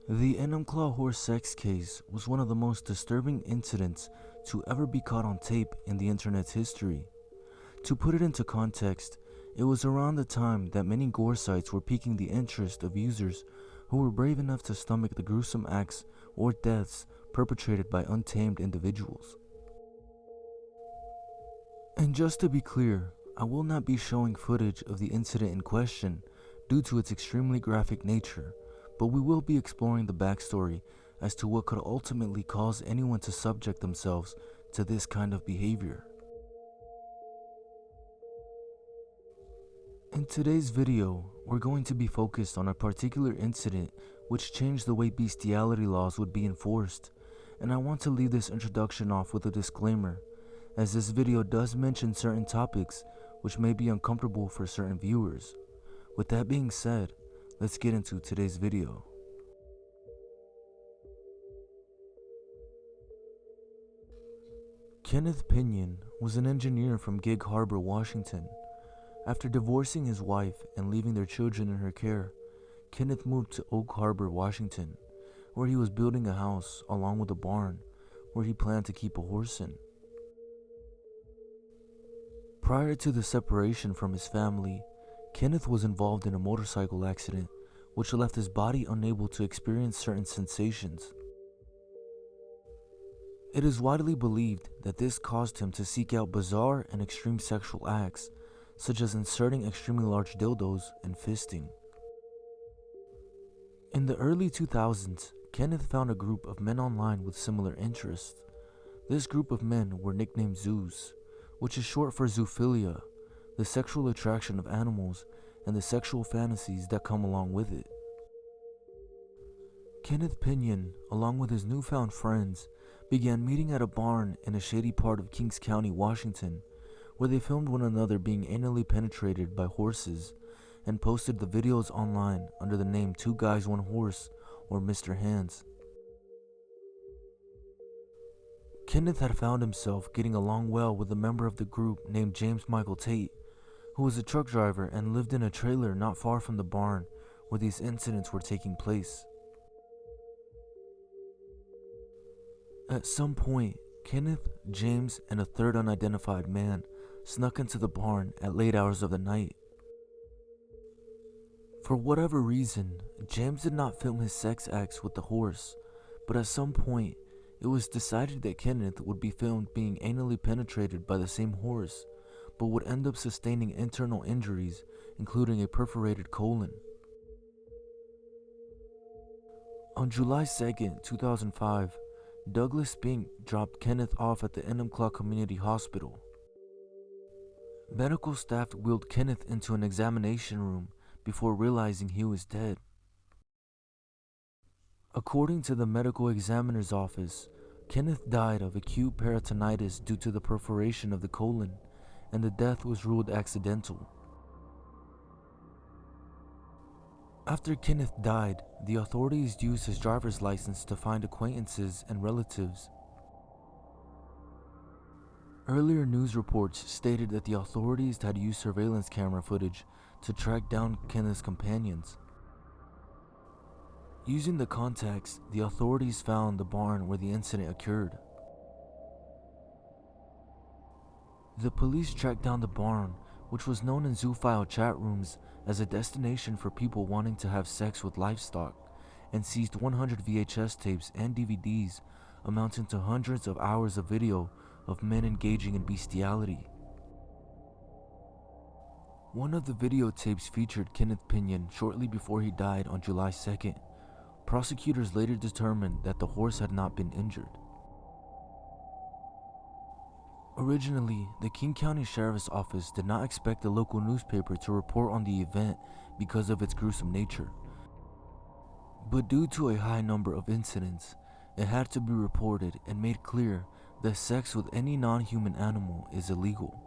The Enumclaw horse sex case was one of the most disturbing incidents to ever be caught on tape in the internet's history. To put it into context, it was around the time that many gore sites were piquing the interest of users who were brave enough to stomach the gruesome acts or deaths perpetrated by untamed individuals. And just to be clear, I will not be showing footage of the incident in question due to its extremely graphic nature, but we will be exploring the backstory as to what could ultimately cause anyone to subject themselves to this kind of behavior. In today's video, we're going to be focused on a particular incident which changed the way bestiality laws would be enforced, and I want to leave this introduction off with a disclaimer, as this video does mention certain topics which may be uncomfortable for certain viewers. With that being said, let's get into today's video. Kenneth Pinyan was an engineer from Gig Harbor, Washington. After divorcing his wife and leaving their children in her care, Kenneth moved to Oak Harbor, Washington, where he was building a house along with a barn where he planned to keep a horse in. Prior to the separation from his family, Kenneth was involved in a motorcycle accident which left his body unable to experience certain sensations. It is widely believed that this caused him to seek out bizarre and extreme sexual acts, such as inserting extremely large dildos and fisting. In the early 2000s, Kenneth found a group of men online with similar interests. This group of men were nicknamed zoos, which is short for zoophilia, the sexual attraction of animals and the sexual fantasies that come along with it. Kenneth Pinyan, along with his newfound friends, began meeting at a barn in a shady part of Kings County, Washington, where they filmed one another being anally penetrated by horses and posted the videos online under the name 2 Guys 1 Horse or Mr. Hands. Kenneth had found himself getting along well with a member of the group named James Michael Tate, who was a truck driver and lived in a trailer not far from the barn where these incidents were taking place. At some point, Kenneth, James, and a third unidentified man snuck into the barn at late hours of the night. For whatever reason, James did not film his sex acts with the horse, but at some point, it was decided that Kenneth would be filmed being anally penetrated by the same horse, but would end up sustaining internal injuries, including a perforated colon. On July 2nd, 2005, Douglas Spink dropped Kenneth off at the Enumclaw Community Hospital. Medical staff wheeled Kenneth into an examination room before realizing he was dead. According to the medical examiner's office, Kenneth died of acute peritonitis due to the perforation of the colon, and the death was ruled accidental. After Kenneth died, the authorities used his driver's license to find acquaintances and relatives. Earlier news reports stated that the authorities had used surveillance camera footage to track down Kenneth's companions. Using the contacts, the authorities found the barn where the incident occurred. The police tracked down the barn, which was known in zoophile chat rooms as a destination for people wanting to have sex with livestock, and seized 100 VHS tapes and DVDs amounting to hundreds of hours of video of men engaging in bestiality. One of the videotapes featured Kenneth Pinyan shortly before he died on July 2nd. Prosecutors later determined that the horse had not been injured. Originally, the King County Sheriff's Office did not expect the local newspaper to report on the event because of its gruesome nature. But due to a high number of incidents, it had to be reported and made clear that sex with any non-human animal is illegal.